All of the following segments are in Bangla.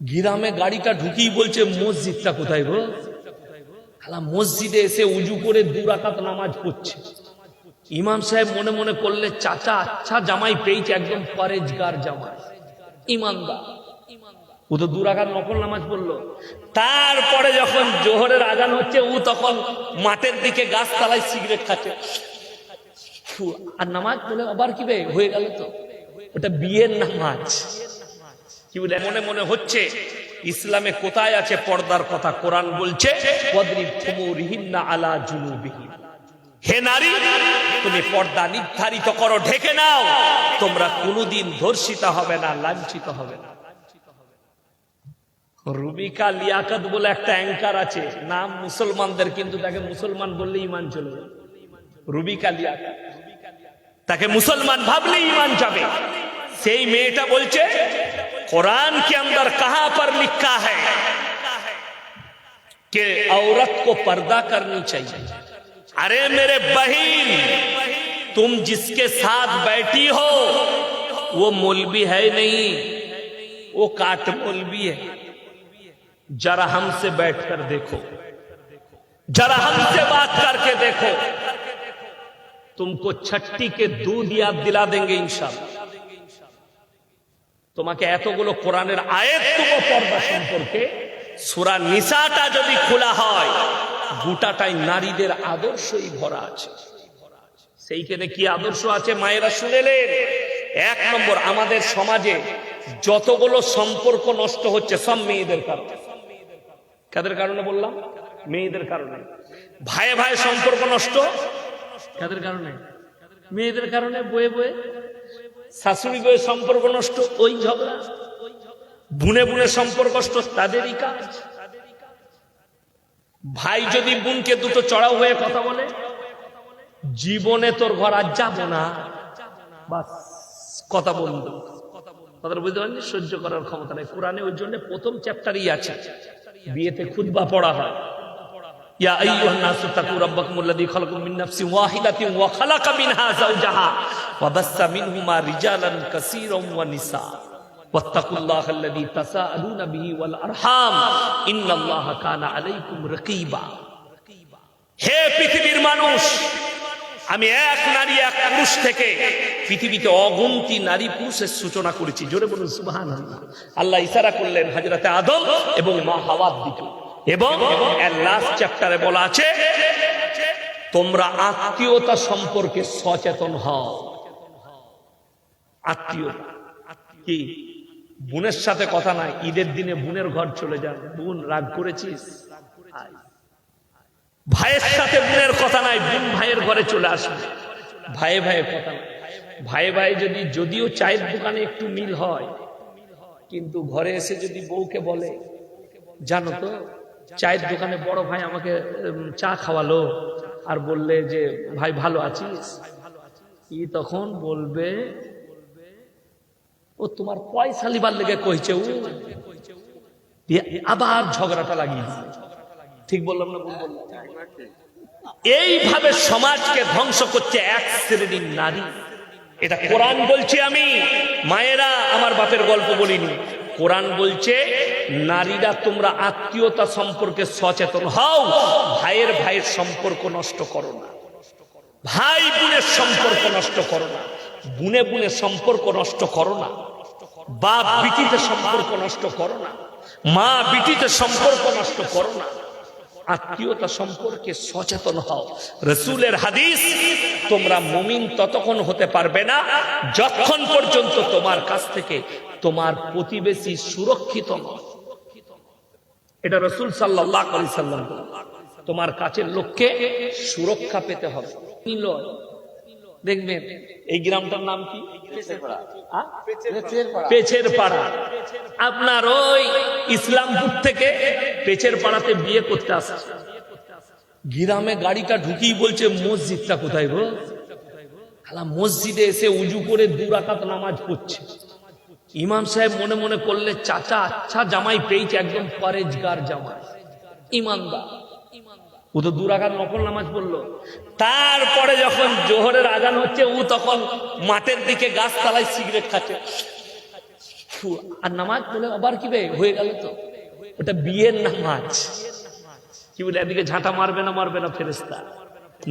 গ্রামে গাড়িটা ঢুকিয়ে বলছে মসজিদটা কোথায় গো? মসজিদে এসে উজু করে 2 রাকাত নামাজ পড়ছে। ইমাম সাহেব মনে মনে করলে চাচা আচ্ছা জামাই পেয়েছে, একদম পরেজগার জামাই, ইমানদার। ও তো 2 রাকাত নফল নামাজ পড়লো। তারপরে যখন জোহরের আজান হচ্ছে, ও তখন মাঠের দিকে গাছতলায় সিগারেট খাচ্ছে। আর নামাজ পড়লে আবার কি হয়ে গেল, তো ওটা বিয়ের নামাজ। কি বলে মনে মনে হচ্ছে ইসলামে কোথায় আছে পর্দার কথা? কোরআন বলছে আলা জুনুবিহিম, হে নারী তুমি পর্দা নির্ধারিত করো, ঢেকে নাও, তোমরা কোনোদিন ধর্ষিত হবে না, লাঞ্ছিত হবে না। রুবিকা লিয়াকত বলে একটা অ্যাঙ্কার আছে, নাম মুসলমানদের, কিন্তু তাকে মুসলমান বললে ইমান চলে যাবে। রুবিকা লিয়াকত, তাকে মুসলমান ভাবলে ইমান যাবে। সেই মেয়েটা বলছে कुरान के अंदर कहां पर लिखा है कि औरत को पर्दा करनी चाहिए। अरे मेरे बहन, तुम जिसके साथ बैठी हो वो मौलवी है नहीं, वो काट मौलवी है। जरा हमसे बैठकर देखो, जरा हमसे बात करके देखो, तुमको छट्टी के दूध याद दिला देंगे इंशाअल्लाह। তোমাকে এতগুলো কোরআনের আয়াত দেব পর্দা সম্পর্কে, সূরা নিসাটা যদি খোলা হয় গোটাটাই নারীদের আদর্শই ভরা আছে। সেইখানে কি আদর্শ আছে মায়েরা শুনেলেন। 1 নম্বর, আমাদের সমাজে যতগুলো সম্পর্ক নষ্ট হচ্ছে সব মেয়েদের কারণে। কাদের কারণে বললাম? মেয়েদের কারণে। ভাই ভাই সম্পর্ক নষ্ট কাদের কারণে? মেয়েদের কারণে। বয়ে বয়ে শাশুড়ি বয়ে সম্পর্ক নষ্ট, ওই ঝগড়া। বুনে বুনে সম্পর্ক নষ্ট, তাদেরই কাজ। ভাই যদি বোনকে দুটো চড়াও হয়ে কথা বলে, জীবনে তোর ঘর আর যাবো না, বাস কথা বলবো। কথাটা বুঝতে পারেন? সহ্য করার ক্ষমতা নেই। কোরআনে ওই জন্য প্রথম চ্যাপ্টারই আছে, বিয়েতে খুতবা পড়া হয়। ইয়া আইয়ুহান নাসু তাকু রাব্বাকুমুল্লাযী খালাকাকুম মিন নাফসিন ওয়াহিদাতিন ওয়া খালাকা মিনহা যাওজাহা ওয়া বাসসা মিনহুমা রিজালান কাসীরান ওয়া নিসা ওয়াত্তাকুল্লাহাল্লাযী তাসাআলুনা বিহি ওয়াল আরহাম ইন্নাল্লাহা কানা আলাইকুম রাকীবা। হে পৃথিবীর মানুষ, আমি এক নারী এক পুরুষ থেকে পৃথিবীতে অগুন্তি নারী পুরুষের সূচনা করেছি। জোরে বলুন সুবহানাল্লাহ। আল্লাহ ইশারা করলেন হযরতে আদম এবং মা হাওয়ার দিকে। এবং এর লাস্ট চ্যাপ্টারে বলা আছে তোমরা আত্মীয়তা সম্পর্কে সচেতন হও। আত্মীয়তা কি? বোনের সাথে কথা নাই, ঈদের দিনে বোনের ঘর চলে যান, বোন রাগ করেছিস। ভাইয়ের সাথে বোনের কথা নাই, বোন ভাইয়ের ঘরে চলে আসবে। ভাইয়ে ভাইয়ের কথা নাই। ভাইয়ে ভাই যদিও চায়ের দোকানে একটু মিল হয়, কিন্তু ঘরে এসে যদি বউকে বলে জানো তো চায়ের দোকানে বড় ভাই আমাকে চা খাওয়ালো আর বললে যে ভাই ভালো আছিস, ই তখন বলবে ও তোমার পয়সা লিবার লেগে কইছে, ও আবার ঝগড়াটা লাগিয়ে দিবে। ঠিক বললাম না ভুল বললাম? এইভাবে সমাজকে ধ্বংস করছে এক শ্রেণীর নারী। এটা কোরআন বলছে। আমি মায়েরা আমার বাপের গল্প বলিনি। কোরআন বলছে নারীরা তোমরা আত্মীয়তা সম্পর্কে সচেতন হও। ভাইয়ের ভাইয়ের সম্পর্ক নষ্ট করো না, ভাই বোনের সম্পর্ক নষ্ট করো না, বুনে বুনে সম্পর্ক নষ্ট করো না, বাপ বিটিতে সম্পর্ক নষ্ট করো না, মা বিটিতে সম্পর্ক নষ্ট করো না। আত্মীয়তা সম্পর্কে সচেতন হও। রাসূলের হাদিস, তোমরা মুমিন ততক্ষণ হতে পারবে না যতক্ষণ পর্যন্ত তোমার কাছ থেকে তোমার প্রতিবেশী সুরক্ষিত নয়। এটা রাসূল সাল্লাল্লাহু আলাইহি সাল্লাম। তোমার কাছের লোককে সুরক্ষা পেতে হবে। দেখবেন এই গ্রামটার নাম কি? পেছের পাড়া। আপনার ওই ইসলামপুর থেকে পেছের পাড়াতে বিয়ে করতে আসছে। গ্রামে গাড়িটা ঢুকিয়ে বলছে মসজিদটা কোথায় গো? মসজিদে এসে উজু করে 2 রাকাত নামাজ পড়ছে। ইমাম সাহেব মনে মনে করলে চাচা আচ্ছা জামাই পেয়েছে, একদম পরেজগার জামাই, ইমানদার। ও তো 2 রাকাত নফল নামাজ পড়লো। তারপরে যখন জোহরের আজান হচ্ছে, ও তখন মাঠের দিকে গাছতলায় সিগারেট খাচ্ছে। আর নামাজ বলে আবার কি বে হয়ে গেল তো, ওটা বিয়ের নামাজ। কি বলে এদিকে ঝাঁটা মারবে না ফেরেশতা,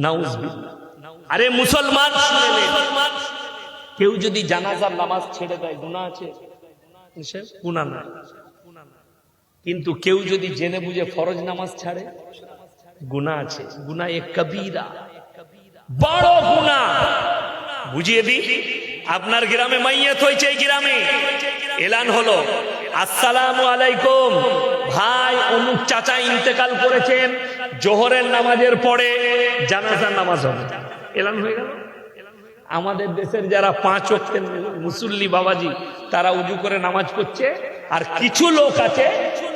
নাউজুবিল্লাহ। আরে মুসলমান, কেউ যদি জানাজার নামাজ ছেড়ে দেয় গুনাহ আছে? গুনাহ না। কিন্তু কেউ যদি জেনে বুঝে ফরজ নামাজ ছাড়ে গুনাহ আছে। গুনাহ এক কবিরা, বড় গুনাহ। বুঝিয়ে দি, আপনার গ্রামে মাইয়াত হয়েছে, এই গ্রামে এলান হলো, আসসালামু আলাইকুম ভাই, অমুক চাচা ইন্তেকাল করেছেন, জোহরের নামাজের পরে জানাজার নামাজ হবে, এলান হয়ে গেল। আমাদের দেশের যারা 5 ওয়াক্তের মুসল্লি বাবাজি, তারা উজু করে নামাজ পড়ছে, আর কিছু লোক আছে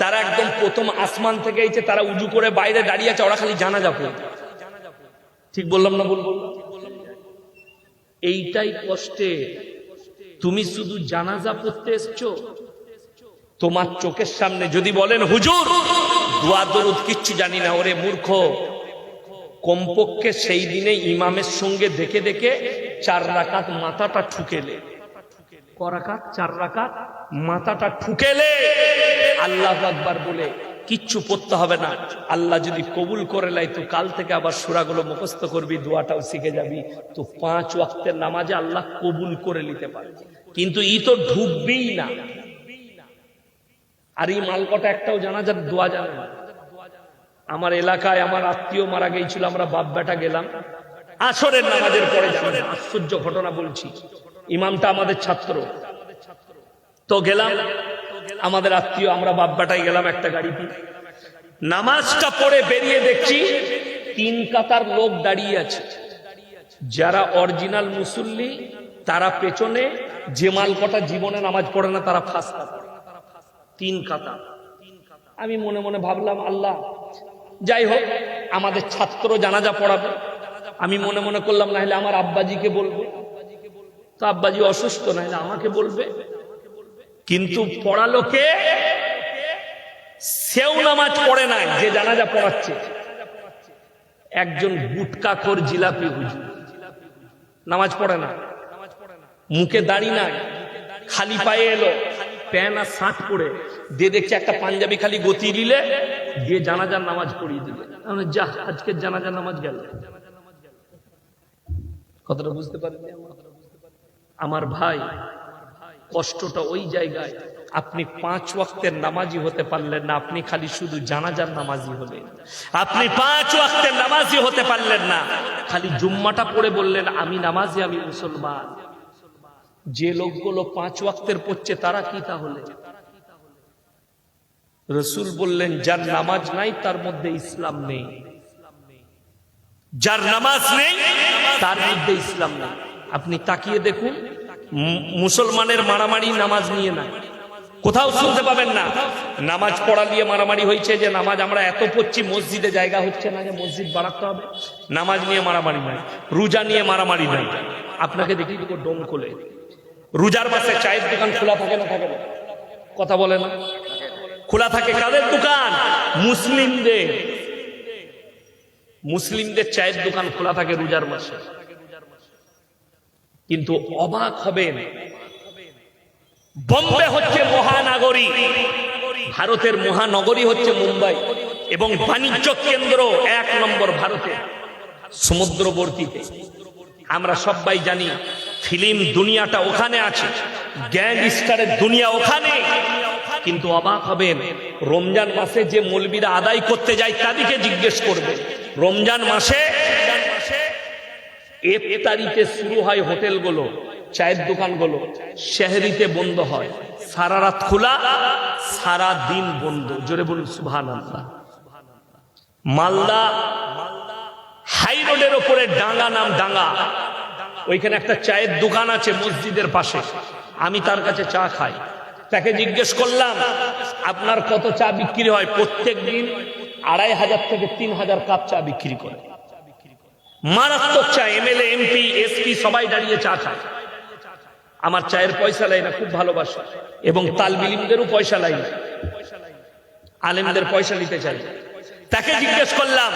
তারা একদম প্রথম আসমান থেকে এসে তারা উজু করে বাইরে দাঁড়িয়ে আছে, ওরা খালি জানাজা পড়ছে। ঠিক বললাম না? বলবো এইটাই কষ্টে। তুমি শুধু জানাজা পড়তে এসছো, তোমার চোখের সামনে যদি বলেন হুজুর দোয়া দরুদ কিচ্ছু জানি না, ওরে মূর্খ, কমপক্ষে সেই দিনে ইমামের সঙ্গে দেখে দেখে 4 রাকাত মাথাটা ঠুকেলে, করাকাত 4 রাকাত মাথাটা ঠুকেলে আল্লাহু আকবার বলে কিচ্ছু পড়তে হবে না। আল্লাহ যদি কবুল করে লাই তো কাল থেকে আবার সূরাগুলো মুখস্থ করবি, দোয়াটাও শিখে যাবি, তো 5 ওয়াক্তের নামাজে আল্লাহ কবুল করে নিতে পারে। কিন্তু ই তো ঢুকবেই না। আর এই মালকটা একটাও জানাজার দোয়া জানে না। আমার এলাকায় আমার আত্মীয় মারা গিয়েছিল, আমরা বাপ বেটা গেলাম আসরের নামাজের পরে। জানেন আশ্চর্য ঘটনা বলছি, ইমামটা আমাদের ছাত্র, তো গেলাম আমাদের আত্মীয়, আমরা বাপ বেটাই গেলাম একটা গাড়িতে। নামাজটা পড়ে বেরিয়ে দেখছি 3 কাতার লোক দাঁড়িয়ে আছে, যারা অরিজিনাল মুসল্লি তারা পেছনে, যে মালকটা জীবনে নামাজ পড়ে না তারা ফার্স্ট কাতার, 3 কাতার। আমি মনে মনে ভাবলাম আল্লাহ, যাই হোক আমাদের ছাত্র জানাজা পড়াবে। আমি মনে মনে করলাম না হলে আমার আব্বাজিকে বলবো, তো আব্বাজি অসুস্থ, না হলে আমাকে বলবে। কিন্তু পড়ালো কে? সেও নামাজ পড়ে নাই, যে জানাজা পড়াচ্ছে একজন গুটকাখোর জিলাপি হুজুর, নামাজ পড়ে না, মুখে দাড়ি নাই, খালি পায়ে এলো, প্যান্ট আর শার্ট পরে দিয়ে দেখছে একটা পাঞ্জাবি খালি গতি দিলে দিয়ে জানাজার নামাজ পড়িয়ে দিলে। যা আজকের জানাজার নামাজ গেল। কথাটা বুঝতে পারেন আমার ভাই? কষ্টটা ওই জায়গায়, আপনি 5 ওয়াক্তের নামাজি হতে পারলেন না, আপনি খালি শুধু জানাজার নামাজি হলেন। আপনি 5 ওয়াক্তের নামাজি হতে পারলেন না, খালি জুম্মাটা পড়ে বললেন আমি নামাজি, আমি মুসলমান। যে লোকগুলো 5 ওয়াক্তের পড়ছে তারা কি তাহলে? রাসূল বললেন যার নামাজ নাই তার মধ্যে ইসলাম নেই, যার নামাজ নেই তার মধ্যে ইসলাম নেই। আপনি তাকিয়ে দেখুন, মুসলমানের মারামারি নামাজ নিয়ে না, কোথাও শুনতে পাবেন না। নামাজ পড়া নিয়ে মারামারি হয়েছে, যে নামাজ আমরা এত পড়ছি মসজিদে জায়গা হচ্ছে না, যে মসজিদ বাড়াতে হবে। নামাজ নিয়ে মারামারি নাই, রোজা নিয়ে মারামারি নাই। আপনাকে দেখি দেখো ডোমকলে রোজার মাসে চায়ের দোকান খোলা থাকে না? থাকে না? কথা বলে না? খোলা থাকে। কাদের দোকান? মুসলিমদের। মুসলিমদের চায়ের দোকান খোলা থাকে রোজার মাসে। কিন্তু অবাক হবেন, বোম্বে হচ্ছে মহানগরী, ভারতের মহানগরী হচ্ছে মুম্বাই, এবং বাণিজ্য কেন্দ্র 1 নম্বর ভারতে, সমুদ্রবর্তীতে। আমরা সবাই জানি ফিল্ম দুনিয়াটা ওখানে আছে, গ্যাংস্টারের দুনিয়া ওখানে। কিন্তু অবাক হবেন, রমজান মাসে যে মৌলবীরা আদায় করতে যায় তাদেরকে জিজ্ঞেস করবে, রমজান মাসে ইফতারিতে শুরু হয় হোটেলগুলো, চায়ের দোকানগুলো, সেহরিতে বন্ধ হয়, সারা রাত খোলা, সারা দিন বন্ধ। জোরে বলুন সুবহানাল্লাহ। মালদা হাই রোডের উপরে ডাঙ্গা নাম ডাঙ্গা, ওইখানে একটা চায়ের দোকান আছে মসজিদের পাশে। আমি তার কাছে চা খাই। তাকে জিজ্ঞেস করলাম আপনার কত চা বিক্রি হয়? প্রত্যেক দিন 2500 থেকে 3000 কাপ চা বিক্রি করে। মারাত্মক চা, এমএলএ এমপি এসপি সবাই দাঁড়িয়ে চা খায়। আমার চায়ের পয়সা লাই না, খুব ভালোবাসা, এবং তালবিলিমদেরও পয়সা লাই না, আলেমদের পয়সা নিতে চাই। তাকে জিজ্ঞেস করলাম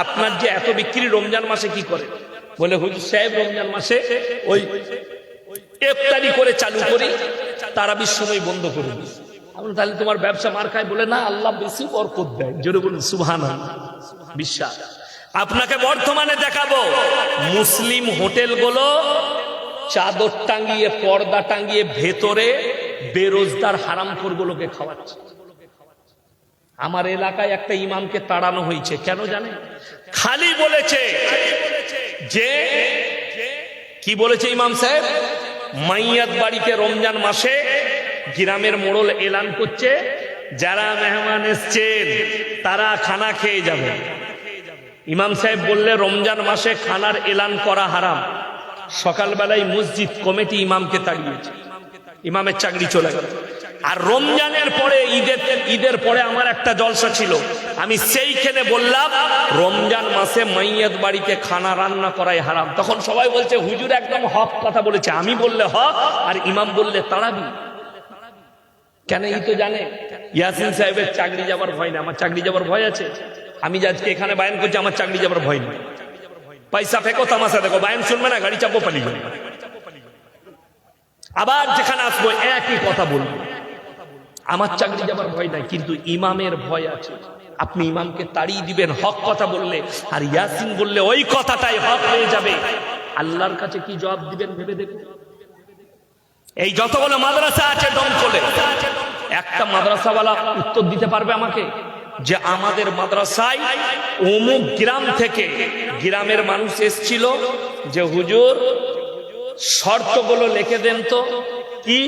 আপনার যে এত বিক্রি রমজান মাসে কি করে? বলে হুজুর সাহেব রমজান মাসে ওই ইফতারি করে চালু করি, তারাবির সময় বন্ধ করে দিই। তাহলে তোমার ব্যবসা মার খায়? বলে না, আল্লাহ বেশি বরকত দেয়। জোরে বলুন সুবহানাল্লাহ। বিশ্বাস। আপনাকে বর্তমানে দেখাবো মুসলিম হোটেলগুলো চাদর টাঙ্গিয়ে, পর্দা টাঙ্গিয়ে ভেতরে বেরোজগার হারামখোরগুলোকে খাওয়াচ্ছে। আমার এলাকায় একটা ইমামকে তাড়ানো হয়েছে। কেন জানেন? খালি বলেছে যে, কি বলেছে ইমাম সাহেব? মাইয়াত বাড়িতে রমজান মাসে গ্রামের মোড়ল এলান করছে, যারা মেহমান এসছেন তারা খানা খেয়ে যাবে। ইমাম সাহেব বললে রমজান মাসে খানার এলান করা হারাম। সকালবেলায় মসজিদ কমিটি ইমামকে তাড়িয়েছে, ইমামের চাকরি চলে গেল। আর রমজানের পরে ঈদের পরে আমার একটা জলসা ছিল, আমি সেইখানে বললাম রমজান মাসে মাইয়াত বাড়িতে খানা রান্না করাই হারাম। তখন সবাই বলছে হুজুর একদম হক কথা বলেছে। আমি বললে হক আর ইমাম বললে তাড়াবি কেন? এই তো জানে ইয়াসিন সাহেবের চাকরি যাবার ভয় না। আমার চাকরি যাবার ভয় আছে? আমি আজকে এখানে বায়ান করছি, আমার চাকরি যাবার ভয় নেই। পয়সা ফেকো, তামাশা দেখো, বায়ান শুনবে না, গাড়ি চাপো, পালিয়ে যাবে। আবার যেখানে আসবো একই কথা বলবো, আমার চাকরি যাবার ভয় নাই, কিন্তু ইমামের ভয় আছে। আপনি ইমামকে তাড়িয়ে দিবেন হক কথা বললে, আর ইয়াসিন বললে ওই কথাটাই হক হয়ে যাবে। আল্লাহর কাছে কি জবাব দিবেন ভেবে দেখুন। এই যতগুলো মাদ্রাসা আছে দমকলে, একটা মাদ্রাসাওয়ালা উত্তর দিতে পারবে আমাকে যে আমাদের মাদ্রাসায় অমুক গ্রাম থেকে গ্রামের মানুষ এসেছিল, যে হুজুর শর্তগুলো লিখে দেন তো, কি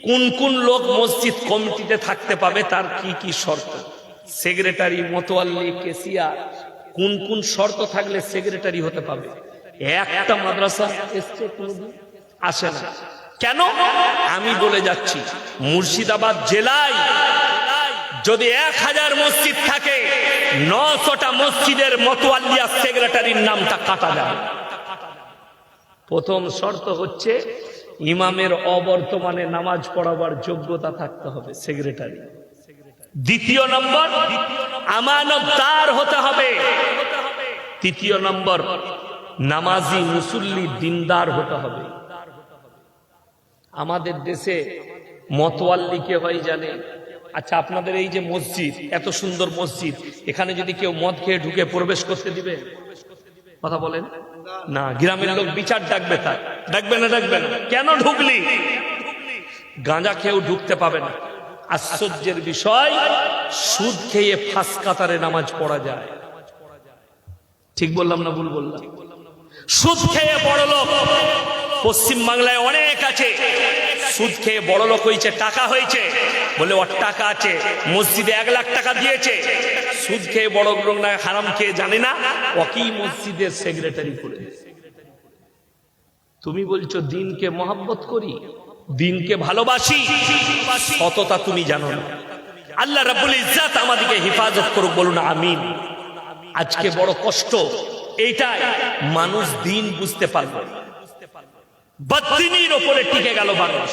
কোন কোন লোক মসজিদ কমিটিতে থাকতে পাবে, তার কি কি শর্ত, সেক্রেটারি, মোতোয়াল্লি, কেসিয়ার, কোন কোন শর্ত থাকলে সেক্রেটারি হতে পাবে? একটা মাদ্রাসা এসছে? কোনদিন আসে না। কেন? আমি বলে যাচ্ছি, মুর্শিদাবাদ জেলায় যদি 1000 মসজিদ থাকে, 900টা মসজিদের মোতোয়াল্লি আর সেক্রেটারির নামটা কাটা যাবে। প্রথম শর্ত হচ্ছে ইমামের অবর্তমানে নামাজ পড়াবার যোগ্যতা থাকতে হবে, সেক্রেটারি। দ্বিতীয় নম্বর, আমানতদার হতে হবে। তৃতীয় নম্বর, নামাজি মুসল্লি দিনদার হতে হবে। আমাদের দেশে মোতোয়াল্লি কে হয় জানে? আচ্ছা, আপনাদের এই যে মসজিদ, এত সুন্দর মসজিদ, এখানে যদি কেউ মদ খেয়ে ঢুকে প্রবেশ করতে দিবে? কথা বলেন না। গ্রামের লোক বিচার ডাকবে, তার ডাকবে না? ডাকবে না। কেন ঢুকলি? গাঁজা খেয়েও ঢুকতে পাবে না। আশ্চর্যের বিষয়, সুদ খেয়ে ফাঁস কাতারে নামাজ পড়া যায়। ঠিক বললাম না ভুল বললাম? সুদ খেয়ে বড় লোক পশ্চিম বাংলায় অনেক আছে। সুদ খেয়ে বড় লোক হয়েছে, টাকা হয়েছে, বলে ওর টাকা আছে, মসজিদে 1 লাখ টাকা দিয়েছে। সুদ খেয়ে বড় লোক না, হারাম খেয়ে জানে না, ওকেই মসজিদের সেক্রেটারি করে। তুমি বলছো দিনকে মহব্বত করি, দিনকে ভালোবাসি, সততা তুমি জানো না। আল্লাহ রাব্বুল ইজ্জাত আমাদেরকে হেফাজত করুক, বলুন আমিন। আজকে বড় কষ্ট এইটাই, মানুষ দিন বুঝতে পারল, বদদিনীর ওপরে টিকে গেল মানুষ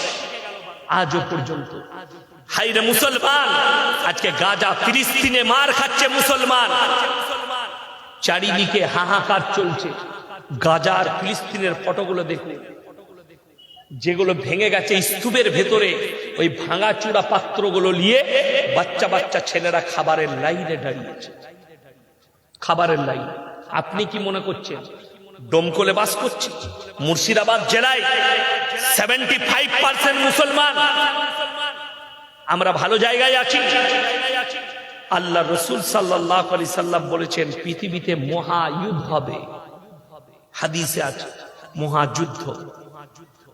আজও পর্যন্ত। হাইরে মুসলমান, আজকে গাজা ফিলিস্তিনে মার খাচ্ছে মুসলমান, চারিদিকে হাহাকার চলছে। গাজা আর ফিলিস্তিনের ফটোগুলো দেখুন, যেগুলো ভেঙে গেছে স্তূপের ভেতরে, ওই ভাঙা চূড়া পাত্রগুলো নিয়ে বাচ্চা বাচ্চা ছেলেরা খাবারের লাইনে দাঁড়িয়েছে, খাবারের লাইন। আপনি কি মনে করছেন দমকলে বাস করছি? মুর্শিদাবাদ জেলায় 75% মুসলমান, আমরা ভালো জায়গায় আছি। আল্লাহ রসুল সাল্লাল্লাহু আলাইহি সাল্লাম বলেছেন পৃথিবীতে মহাযুদ্ধ হবে, হাদিসে আছে মহাযুদ্ধ।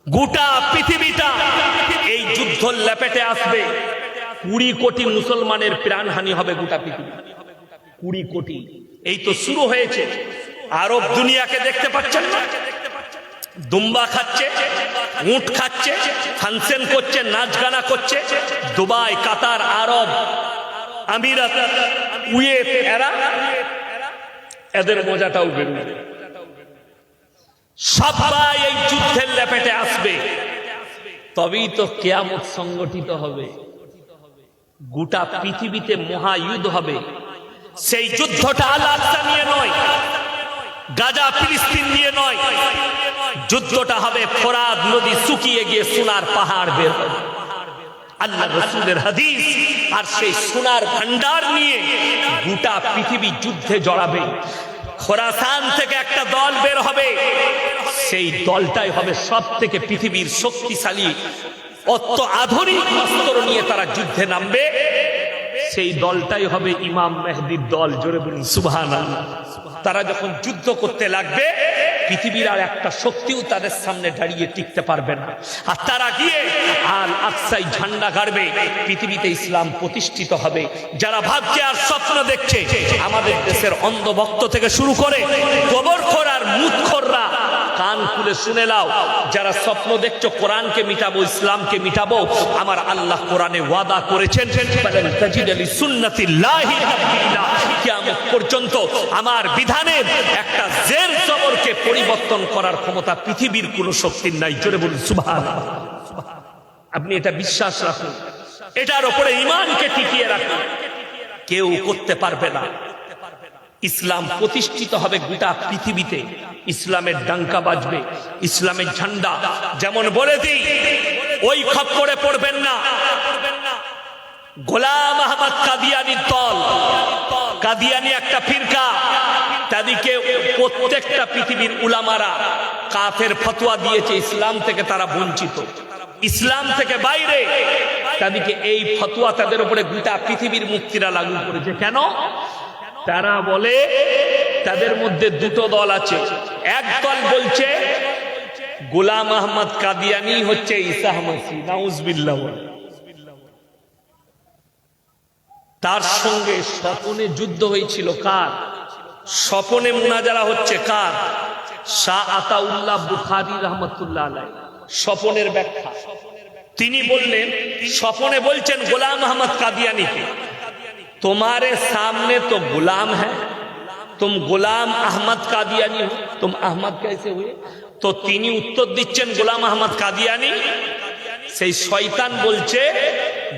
গোটা পৃথিবীটা এই যুদ্ধ লেপেটে আসবে। 20 কোটি মুসলমানের প্রাণহানি হবে গোটা পৃথিবী, 20 কোটি। এই তো শুরু হয়েছে। আরব দুনিয়াকে দেখতে পাচ্ছেন না? দুম্বা খাচ্ছে, উট খাচ্ছে, ফাংশন করছে, নাচ গানা করছে। দুবাই, কাতার, আরব আমিরাত, কুয়েত, এদের মজাটাও বেরোবে। সবাই এই যুদ্ধের লেপেটে আসবে, তবেই তো কিয়ামত সংগঠিত হবে। গোটা পৃথিবীতে মহাযুদ্ধ হবে। সেই যুদ্ধটা আল-আকসা নিয়ে নয়, গাজা ফিলিস্তিন নিয়ে নয়, যুদ্ধটা হবে ফোরাত নদী শুকিয়ে গিয়ে সোনার পাহাড় বের হবে। আল্লাহ রাসূলের হাদিস আর সেই সোনার ভান্ডার নিয়ে গোটা পৃথিবী যুদ্ধে জড়াবে। খোরাসান থেকে একটা দল বের হবে, সেই দলটাই হবে সব থেকে পৃথিবীর শক্তিশালী, অত আধুনিক অস্ত্র নিয়ে তারা যুদ্ধে নামবে। সেই দলটাই হবে ইমাম মেহেদীর দল। জোরে বলুন সুবহানাল্লাহ। তারা যখন যুদ্ধ করতে লাগবে, পৃথিবীর আর একটা শক্তিও তাদের সামনে দাঁড়িয়ে টিকতে পারবে না। আর তারা গিয়ে আল আকসায় ঝান্ডা গাড়বে, পৃথিবীতে ইসলাম প্রতিষ্ঠিত হবে। যারা ভাবছে আর স্বপ্ন দেখছে, আমাদের দেশের অন্ধভক্ত থেকে শুরু করে গোবরখোর আর মুদখোররা কান খুলে শুনে নাও। যারা স্বপ্ন দেখছো কোরআনকে মিটাবো, ইসলামকে মিটাবো, আমার আল্লাহ কোরআনে ওয়াদা করেছেন ফালান তাজিদ লিসুন্নাতিল্লাহি তাবদীলা। কিয়ামত পর্যন্ত আমার বিধানের একটা জের জবরকে পরিবর্তন করার ক্ষমতা পৃথিবীর কোনো শক্তির নাই। জোরে বলুন সুবহানাল্লাহ। আপনি এটা বিশ্বাস রাখুন, এটার উপরে ঈমানকে টিকিয়ে রাখুন, কেউ করতে পারবে না। ইসলাম প্রতিষ্ঠিত হবে গোটা পৃথিবীতে, ইসলামের ডাঙ্কা বাজবে, ইসলামের ঝান্ডা। যেমন বলে দিই, ওই খপ্পরে পড়বেন না। গোলাম আহমদ কাদিয়ানির দল, কাদিয়ানি একটা ফিরকা, তাদেরকে প্রত্যেকটা পৃথিবীর উলামারা কাফের ফতোয়া দিয়েছে, ইসলাম থেকে তারা বঞ্চিত, ইসলাম থেকে বাইরে। তাদেরকে এই ফতোয়া তাদের উপরে গোটা পৃথিবীর মুক্তিরা লাগু করেছে। কেন? তারা বলে তাদের মধ্যে দুটো দল আছে। এক দল বলছে গোলাম আহমদ কাদিয়ানি হচ্ছে ঈসা মাসীহ, নাউজুবিল্লাহ। তার সঙ্গে স্বপনে যুদ্ধ হয়েছিল কার? স্বপনে মুনাজারা হচ্ছে কার? শাহ আতাউল্লাহ বুখারী রাহমাতুল্লাহ আলাইহি। স্বপনের ব্যাখ্যা তিনি বললেন, স্বপনে বলছেন গোলাম আহমদ কাদিয়ানিকে, तुम्हारे सामने तो गुलाम है, तुम गुलाम अहमद कादियानी हो, तुम अहमद कैसे हुए? तो তিনি উত্তর দিচ্ছেন গোলাম আহমদ কাদিয়ানি। সেই শয়তান বলছে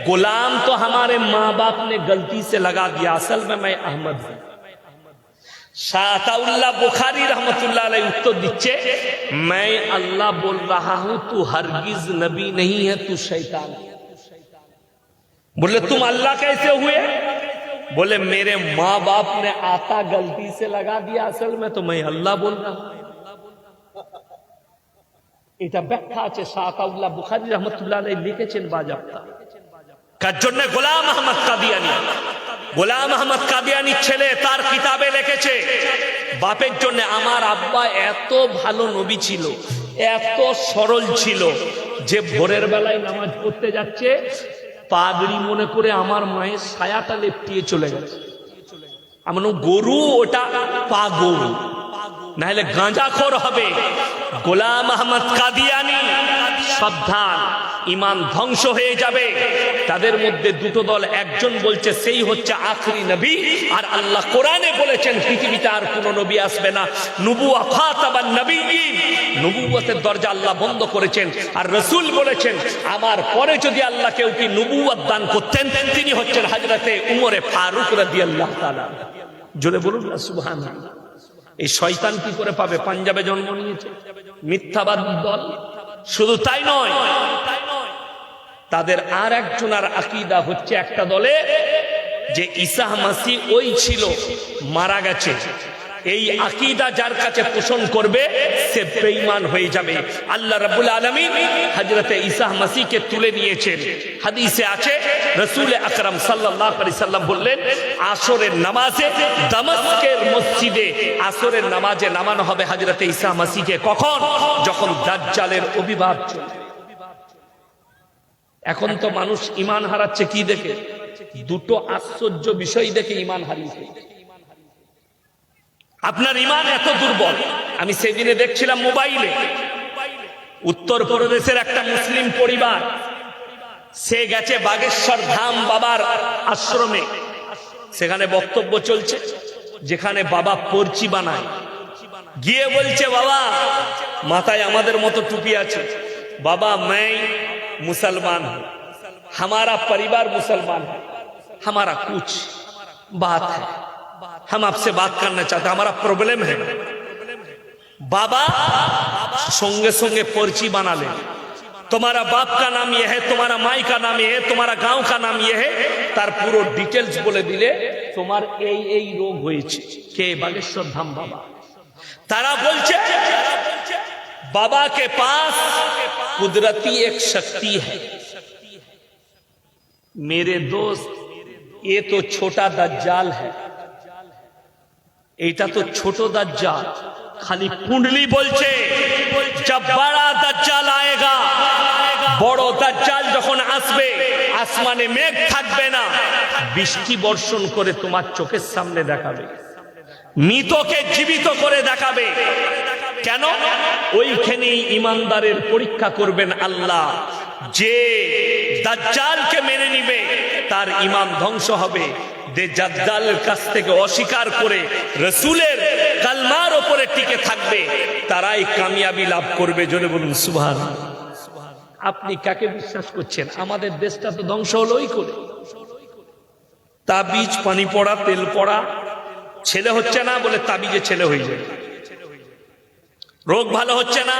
गुलाम तो हमारे माँ बाप ने गलती से लगा दिया, असल में मैं अहमद हूं। शाह अताउल्लाह बुखारी रहमतुल्लाह अलैह उत्तर दिচ্ছে मैं अल्लाह बोल रहा हूं, तू हरगिज नबी नहीं है, तू शैतान है। बोले तुम अल्लाह कैसे हुए? बोले मेरे माँ बाप ने आता गलती से लगा दिया, असल में तो मैं अल्लाह बोल रहा हूं। এটা ব্যাখ্যা আছে, শাহ আতাউল্লাহ বুখারী রাহমাতুল্লাহ আলাইহি লিখেছেন বাজাপ্তা। কার জন্য? গোলাম আহমদ কাদিয়ানি। গোলাম আহমদ কাদিয়ানি ছেলে তার কিতাবে লিখেছে বাপের জন্য, আমার আব্বা এত ভালো নবী ছিল, এত সরল ছিল, যে ভোরের বেলায় নামাজ পড়তে যাচ্ছে পাগড়ি মনে করে আমার মায়ের ছায়াটা লেপটিয়ে চলে গেছে। আমার গরু ওটা পাগল, নাহলে গাঁজাখোর হবে। গোলাম আহমদ কাদিয়ানি সাবধান, ঈমান ধ্বংস হয়ে যাবে। তাদের মধ্যে দুটো দল, একজন বলছে সেই হচ্ছে আখরি নবী, আর আল্লাহ কোরআনে বলেছেন পৃথিবীতে আর কোন নবী আসবে না। নবুওয়া খাতাবান নবিয়্যিন, নবুয়তের দরজা আল্লাহ বন্ধ করেছেন। আর রাসূল বলেছেন আমার পরে যদি আল্লাহ কেউ কি নবুয়ত দান করতেন, তিনি হচ্ছেন হযরতে উমরে ফারুক রাদিয়াল্লাহু তাআলা। জোরে বলুন না সুবহানাল্লাহ। এই শয়তান কি করে পাবে? পাঞ্জাবে জন্ম নিয়েছে, মিথ্যাবাদী দল। শুধু তাই নয়, তাদের আর একজনের আকীদা হচ্ছে একটা দলে যে ঈসা মাসীহ ওই ছিল, মারা গেছে। এই আকীদা যার কাছে পোষণ করবে সে বেঈমান হয়ে যাবে। আল্লাহ রাব্বুল আলামিন হযরতে ঈসা মাসীহকে তুলে নিয়েছেন। হাদিসে আছে রাসূল আকরাম সাল্লাল্লাহু আলাইহি সাল্লাম বললেন, আসরের নামাজে দামাস্কের মসজিদে আসরের নামাজে নামানো হবে হযরতে ঈসা মাসীহকে। কখন? যখন দাজ্জালের আবির্ভাব চলবে। এখন তো মানুষ ঈমান হারাচ্ছে কি দেখে? দুটো আশ্চর্য বিষয় দেখে ঈমান হারিয়েছে। আপনার ঈমান এত দুর্বল। আমি সেদিনে দেখছিলাম মোবাইলে, উত্তরপ্রদেশের একটা মুসলিম পরিবার, সে গেছে বাগেশ্বর ধাম বাবার আশ্রমে। সেখানে বক্তব্য চলছে, যেখানে বাবা পর্চি বানায়। গিয়ে বলছে বাবা, মাথায় আমাদের মতো টুপি আছে, बाबा मैं मुसलमान हूं, हमारा परिवार मुसलमान है, हमारा कुछ बात है, हम आपसे बात करना चाहते हैं, हमारा प्रॉब्लम है। बाबा संगे संगे पर्ची बनालेन तुम्हारा बाप का नाम ये है, तुम्हारा माई का नाम ये है, तुम्हारा गांव का नाम ये है, तार पुरो डिटेल्स बोले दिले তোমার এই রোগ হয়েছে। কে? বাগেশ্বর ধাম বাবা। তারা বলছে बाबा के पास कुदरती एक शक्ति है। मेरे दोस्त, ये तो छोटा दज्जाल है, এটা তো ছোট দাজ্জাল, খালি কুंडली বলছে जब बड़ा दज्जाल आएगा, বড় দাজ্জাল যখন আসবে আসমানে মেঘ থাকবে না, বৃষ্টি বর্ষণ করে তোমার চোখের সামনে দেখাবে, মৃতকে জীবিত করে দেখাবে। কেন? ওইখানেই ইমানদারের পরীক্ষা করবেন আল্লাহ। যে দাজ্জালকে মেনে নিবে তার ঈমান ধ্বংস হবে, যে দাজ্জালের কাছ থেকে অস্বীকার করে রাসূলের কালমার উপরে টিকে থাকবে তারাই কামিয়াবি লাভ করবে। জোরে বলুন সুবহানাল্লাহ। আপনি কাকে বিশ্বাস করছেন? আমাদের দেশটা তো ধ্বংস হলোই করে। তাবিজ, পানি পড়া, তেল পড়া, ছেলে হচ্ছে না বলে তাবিজে ছেলে হয়ে যায়, রোগ ভালো হচ্ছে না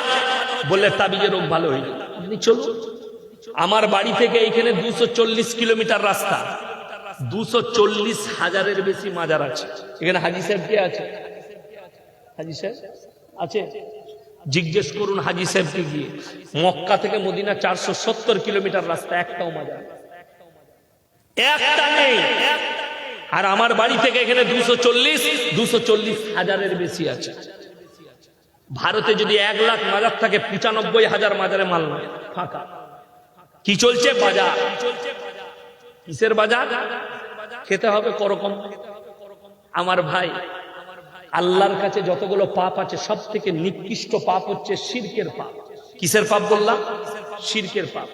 বলে তাবিজে রোগ ভালো হয়ে যায়। আপনি চলুন, আমার বাড়ি থেকে এইখানে 240 কিলোমিটার রাস্তা, 240,000-এর বেশি মাজার আছে। এখানে হাজী সাহেব কে আছে? হাজী সাহেব আছে? জিজ্ঞেস করুন হাজী সাহেবকে গিয়ে। মক্কা থেকে মদিনা 470 কিলোমিটার রাস্তা, একটাও মাজার একটা নেই। আর আমার বাড়ি থেকে এখানে 240,000-এর বেশি আছে। ভারতে যদি 1 লাখ মাজার থাকে, 95,000 মাজারে মাল নয়, ফাঁকা। কি চলছে? বাজার। কিসের বাজার? খেতে হবে করকম। আমার ভাই, আল্লাহর কাছে যতগুলো পাপ আছে সব থেকে নিকৃষ্ট পাপ হচ্ছে শিরকের পাপ। কিসের পাপ বললাম? শিরকের পাপ।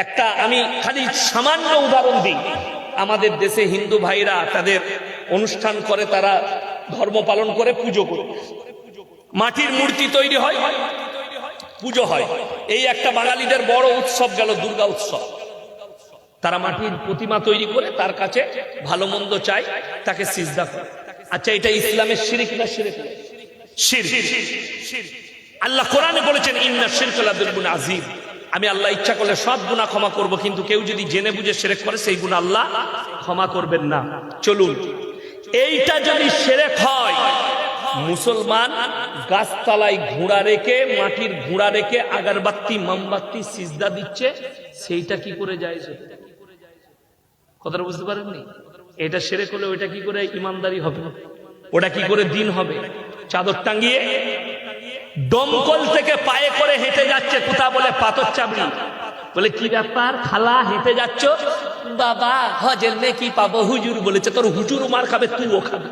একটা আমি খালি সামান্য উদাহরণ দিই। আমাদের দেশে হিন্দু ভাইরা তাদের অনুষ্ঠান করে, তারা ধর্ম পালন করে, পুজো করে, মাটির মূর্তি তৈরি হয়, পুজো হয়। এই একটা বাঙালিদের বড় উৎসব গেল দুর্গা উৎসব। তারা মাটির প্রতিমা তৈরি করে তার কাছে ভালো মন্দ চায়, তাকে সিজদা করে। আচ্ছা, এটা ইসলামের শিরক না শিরক? শিরক। আল্লাহ কোরআনে বলেছেন ইন্না শিরকা লাযুলমুন আযীম। আমি আল্লাহ ইচ্ছা করলে সব গুনাহ ক্ষমা করব, কিন্তু কেউ যদি জেনে বুঝে শিরক করে সেই গুনাহ আল্লাহ ক্ষমা করবেন না। চলুন, এইটা যদি শিরক হয়, মুসলমান গাছতলায় ঘোড়া রেখে, মাটির ঘোড়া রেখে আগরবাতি মোমবাতি সিজদা দিচ্ছে, সেইটা কি করে যায়? কথাটা বুঝতে পারেননি? এটা শিরক হলে ওইটা কি করে ইমানদারি হবে? ওটা কি করে দিন হবে? চাদর টাঙ্গিয়ে দমকল থেকে পায়ে করে হেঁটে যাচ্ছে, কোথা বলে পাথর চাবড়ি, বলে কি ব্যাপার খালা হেঁটে যাচ্ছ? বাবা হজের নেকি পাবো, হুজুর বলেছে। তোর হুজুর মার খাবে, তুইও খাবে,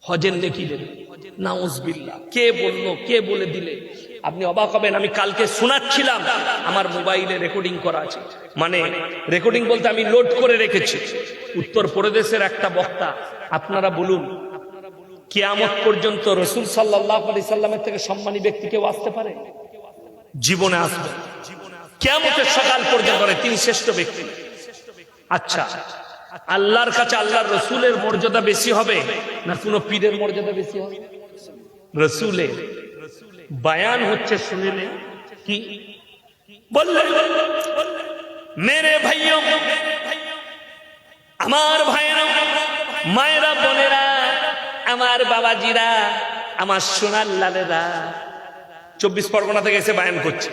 হজের নেকি দেবে। নাউজুবিল্লাহ। কে বললো? কে বলে দিলে? আপনি অবাক হবেন। আমি কালকে শোনাচ্ছিলাম, আমার মোবাইলে রেকর্ডিং করা আছে, মানে রেকর্ডিং বলতে আমি লোড করে রেখেছি। উত্তরপ্রদেশের একটা বক্তা, আপনারা বলুন, কিয়ামত পর্যন্ত রাসূল সাল্লাল্লাহু আলাইহি সাল্লামের থেকে সম্মানী ব্যক্তি কেউ আসতে পারে? জীবনে আসবে, কিয়ামতের সকাল পর্যন্ত তিনি শ্রেষ্ঠ ব্যক্তি। আচ্ছা, আল্লাহর কাছে আল্লাহর রাসূলের মর্যাদা বেশি হবে না কোনো পীরের মর্যাদা বেশি হবে? রাসূলের বয়ান হচ্ছে, শুনলেন কি বললেন? মেরে ভাইও, আমার ভাইয়েরা, মায়েরা, বোনেরা, আমার বাবাজিরা, আমার সোনার লালেরা, 24 পরগনা থেকে এসে বয়ান করছে।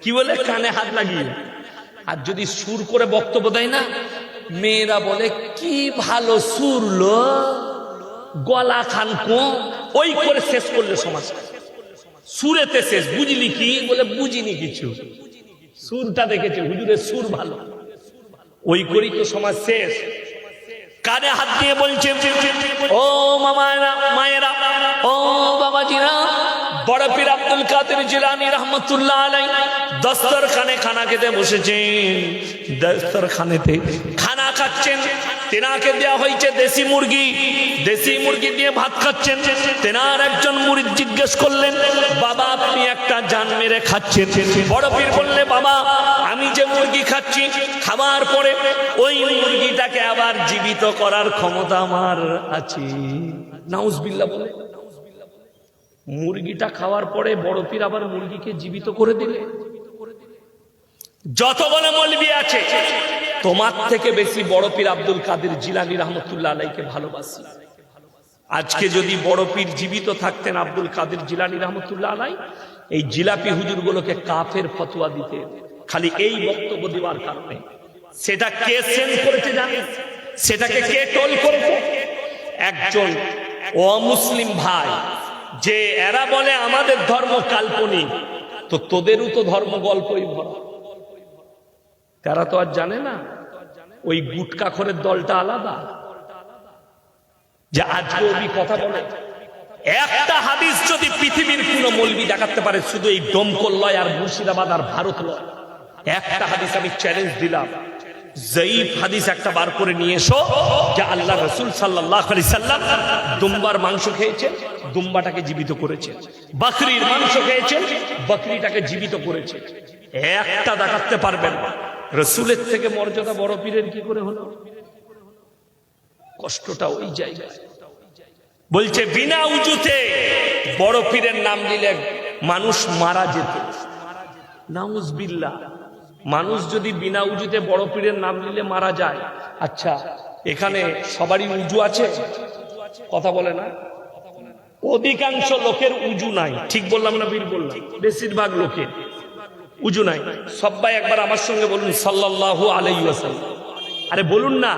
কি বলে? কানে হাত লাগিয়ে। আর যদি সুর করে বক্তব্য দেয় না, মেয়েরা বলে কি ভালো সুর লো, গলা খান কম, ওই করে শেষ করলে সমাজ। সুরেতে শেষ। বুঝলি কি? বলে বুঝিনি কিছু, সুরটা দেখেছে, হুজুরের সুর ভালো, ওই করেই তো সমাজ শেষ। কানে হাত দিয়ে বলছে, ও মামারা, মায়েরা, ও বাবাজিরা, বড় পীর আব্দুল কাদের জিলানী রহমাতুল্লাহ আলাইহি দস্তরখানে খানা খেতে বসেছেন। দস্তরখানেতে খানা খাচ্ছেন, তেনাকে দেওয়া হয়েছে দেশি মুরগি, দেশি মুরগি দিয়ে ভাত খাচ্ছেন। তেনার একজন মুরিদ জিজ্ঞেস করলেন, বাবা আপনি একটা জান মেরে খাচ্ছেন? বড় পীর বললে, বাবা আমি যে মুরগি খাচ্ছি, খাবার পরে ওই মুরগিটাকে আবার জীবিত করার ক্ষমতা আমার আছে। নাউজুবিল্লাহ বলে মুরগিটা খাওয়ার পরে বড় পীর আবার মুরগিকে জীবিত করে দিলে। যতগুলো মৌলবি আছে তোমার থেকে বেশি বড় পীর আব্দুল কাদের জিলানী রহমতুল্লাহ আলাইহিকে ভালোবাসি। আজকে যদি বড় পীর জীবিত থাকতেন আব্দুল কাদের জিলানী রহমতুল্লাহ আলাইহি, এই জিলাপি হুজুরগুলোকে কাফের ফতোয়া দিতে, খালি এই বক্তব্য দেওয়ার কারণে। সেটা কে সেন্ড করেছে জানেন? সেটাকে কে টোল করেছে? একজন অমুসলিম ভাই, যে এরা বলে আমাদের ধর্ম কাল্পনিক, তো তোদেরও তো ধর্ম গল্পই ভরা। তারা তো আর জানে না ওই গুটকাখোরের দলটা আলাদা। যে আজকে ওই কথা বলে, একটা হাদিস যদি পৃথিবীর কোন মৌলবি দেখাতে পারে, শুধু এই দমকল লয় আর মুর্শিদাবাদ আর ভারত লয়, একটা হাদিস আমি চ্যালেঞ্জ দিলাম, জয়ীফ হাদিস একটা বার করে নিয়ে এসো যে আল্লাহ রাসূল সাল্লাল্লাহু আলাইহি সাল্লাম দুম্বার মাংস খেয়েছেন, দুম্বাটাকে জীবিত করেছেন, বকরির মাংস খেয়েছেন, বকরিটাকে জীবিত করেছেন। একটা দেখাতে পারবেন না। রাসূলের থেকে মর্যাদা বড় পীরের কি করে হলো? কষ্টটা ওই জায়গায়। বলছে বিনা উজুতে বড় পীরের নাম নিলে মানুষ মারা যেত। নাউজুবিল্লাহ। মানুষ যদি বিনা উজুতে বড় পীরের নাম নিলে মারা যায়, আচ্ছা এখানে সবারই উজু আছে? কথা বলে না? অধিকাংশ লোকের উজু নাই। ঠিক বললাম না বীর বললাম? বেশিরভাগ লোকের উজু নাই। সবাই একবার আমার সঙ্গে বলুন সাল্লাল্লাহু আলাইহি ওয়াসাল্লাম। আরে বলুন না,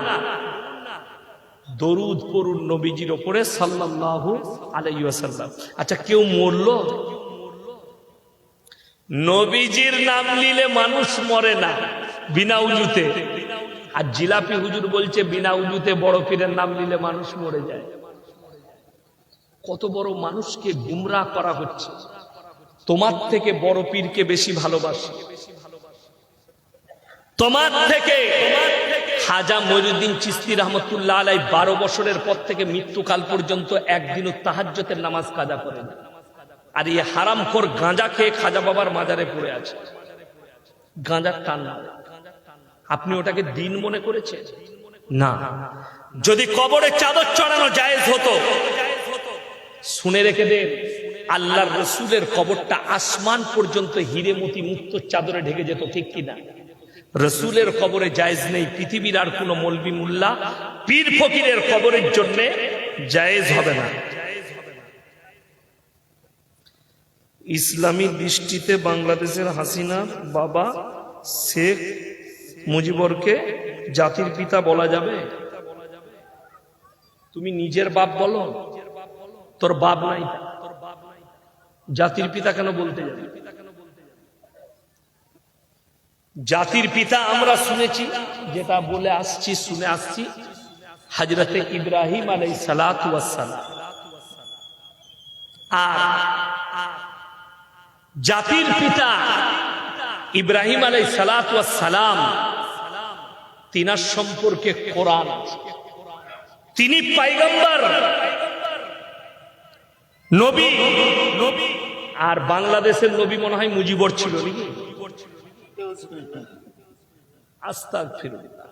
দরুদ পড়ুন নবীজির উপরে সাল্লাল্লাহু আলাইহি ওয়াসাল্লাম। আচ্ছা কেউ মরলো? নবীজির নাম নিলে মানুষ মরে না বিনা উজুতে। আর জিলাপি হুজুর বলছে বিনা উজুতে বড় পীরের নাম নিলে মানুষ মরে যায়। কত বড় মানুষকে গুমরাহ করা হচ্ছে। তোমার থেকে বড় পীরকে বেশি ভালোবাসি। তোমার থেকে খাজা মঈনুদ্দিন চিশতি রহমতুল্লাহ আলাইহি 12 বছরের পর থেকে মৃত্যুকাল পর্যন্ত একদিনও তাহাজ্জুদের নামাজ কাজা করেন। আর এই হারামখোর গাঁজা খেয়ে খাজা বাবার মাজারে পড়ে আছে, গাঁজার টান। আপনি ওটাকে দিন মনে করেছেন? না। যদি কবরে চাদর চড়ানো জায়েজ হতো, শুনে রেখে দেন, আল্লাহর রাসূলের কবরটা আসমান পর্যন্ত হিরে মতি মুক্ত চাদরে ঢেকে যেত, ঠিক কিনা? রাসূলের কবরে জায়েজ নেই, পৃথিবীর আর কোন মৌলবি মুল্লা পীর ফকিরের কবরের জন্য জায়েজ হবে না। ইসলামী দৃষ্টিতে বাংলাদেশের হাসিনার বাবা শেখ মুজিবুরকে জাতির পিতা বলা যাবে? তুমি নিজের বাপ বলো, তোর বাপ নাই, জাতির পিতা কেন বলতে যাবে? জাতির পিতা আমরা শুনেছি, যেটা বলে আসছি, শুনে আসছি, হযরতে ইব্রাহিম আলাইহিস সালাতু ওয়াস সালাম। আর জাতির পিতা ইব্রাহিম আলাইহিস সালাতু ওয়াস সালাম, তিনার সম্পর্কে কোরআন, তিনি পয়গম্বর নবী। আর বাংলাদেশের নবী মনে হয় মুজিবর ছিল নাকি? আস্তাগফিরুল্লাহ।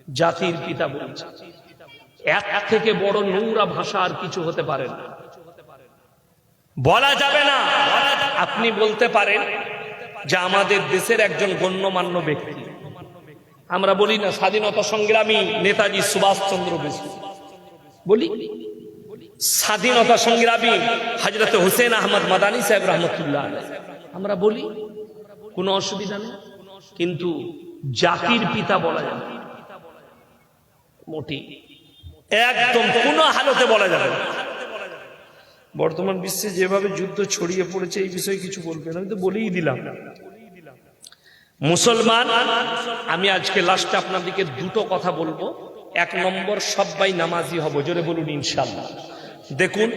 জাতির পিতা বলছে, এক থেকে বড় নোংরা ভাষা আর কিছু হতে পারে না, বলা যাবে না। আপনি বলতে পারেন যে আমাদের দেশের একজন গণ্যমান্য ব্যক্তি, আমরা বলি না স্বাধীনতা সংগ্রামী নেতাজি সুভাষচন্দ্র বসু, বলি স্বাধীনতা সংগ্রামী হযরত হুসেন আহমদ মাদানী সাহেব রহমতুল্লাহ আলাইহি, আমরা বলি, কোনো অসুবিধা নেই। কিন্তু জাতির পিতা বলা যাবে মোটেই, একদম কোনো হালতে বলা যাবে না। বর্তমান বিশ্বে যেভাবে যুদ্ধ ছড়িয়ে পড়েছে, এই বিষয়ে কিছু বলবেন? আমি তো বলেই দিলাম। মুসলমান, আমি আজকে লাস্টে আপনাদেরকে দুটো কথা বলবো। এক নম্বর, সবাই নামাজি হব, জোরে বলুন ইনশাআল্লাহ। দেখুন,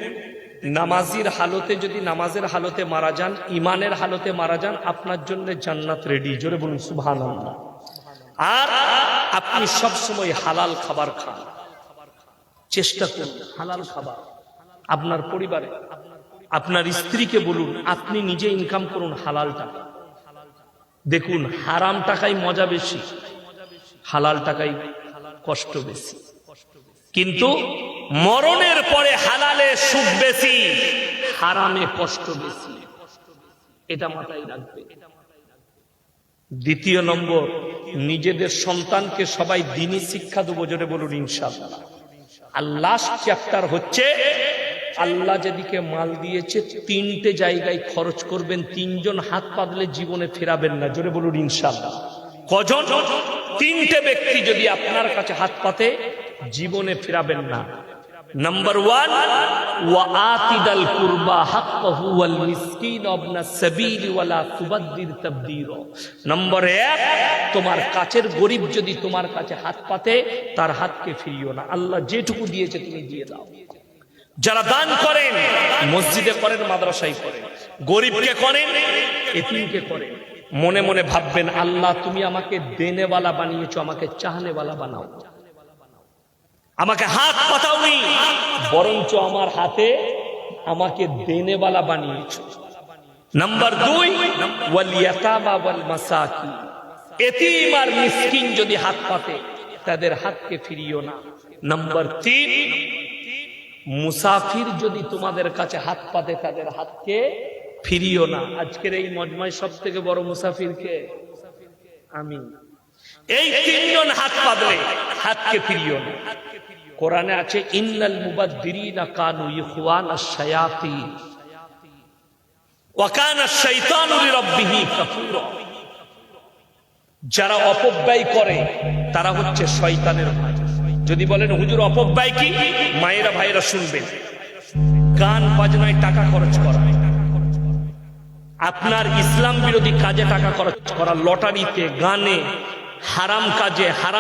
নামাজির হালতে যদি নামাজের হালতে মারা যান, ইমানের হালতে মারা যান, আপনার জন্য জান্নাত রেডি, জোরে বলুন সুবহানাল্লাহ। আর আপনি সব সময় হালাল খাবার খান, চেষ্টা করুন হালাল খাবার। আপনার পরিবারে আপনার স্ত্রীকে বলুন আপনি নিজে ইনকাম করুন হালাল টাকা। দেখুন, হারাম টাকায় মজা বেশি, হালাল টাকায় কষ্ট বেশি। কিন্তু মরণের পরে হালালে সুখ বেশি, হারামে কষ্ট বেশি, এটা মাথায় রাখবে। দ্বিতীয় নম্বর, নিজেদের সন্তানকে সবাই দ্বীনি শিক্ষা দেবো, জোরে বলুন ইনশাআল্লাহ। আর লাস্ট চ্যাপ্টার হচ্ছে, আল্লাহ যেদিকে মাল দিয়েছে 3টে জায়গায় খরচ করবেন, 3জন হাত পাতলে জীবনে ফেরাবেন না, জোরে বলুন ইনশাআল্লাহ। কজন? 3টে ব্যক্তি যদি আপনার কাছে হাত পাতে জীবনে ফেরাবেন না। নাম্বার 1, ওয়া আতিদাল কুরবা হাক্কাহু ওয়াল মিসকিন ওয়াবনাস সাবিল ওয়ালা তুবাদদির তাবদীরা। নাম্বার 1, তোমার কাছের গরিব যদি তোমার কাছে হাত পাতে তার হাতকে ফিরিও না। আল্লাহ যেটুকু দিয়েছে তুমি দিয়ে দাও। যারা দান করেন, মসজিদে করেন, মাদ্রাসায় করেন, গরিবকে করেন, এতিমকে করেন, মনে মনে ভাববেন, আল্লাহ তুমি আমাকে দেনেওয়ালা বানিয়েছো, আমাকে চাহনেওয়ালা বানাও। আমাকে হাত পাতাওনি, বরঞ্চ আমার হাতে আমাকে দেনেওয়ালা বানিয়েছো। নাম্বার 2, ওয়াল ইয়াতামা ওয়াল মাসাকিন। এতিম আর মিসকিন যদি হাত পাতে তাদের হাতকে ফিরিও না। নাম্বার 3, মুসাফির যদি তোমাদের কাছে হাত পাতে তাদের হাতকে ফিরিও না। আজকের এই মজমায় সব থেকে বড় মুসাফিরকে আমি। এই 3জন হাত পাতলে হাতকে ফিরিও না। কোরআনে আছে, ইন্নাল মুবাদদিরিনা কানু ইখওয়ানাশ শায়াতিন ওয়া কানা আশ-শাইতানু লিরাব্বিহি কাফুরা। যারা অপব্যয় করে তারা হচ্ছে শয়তানের ভাই। যদি বলেন হুজুর অপব্যয় কি, মায়েরা ভাইরা শুনবেন, গান বাজনায় টাকা খরচ করা, আপনার ইসলাম বিরোধী কাজে টাকা খরচ করা, লটারিতে, গানে, হারাম কাজে, হারাম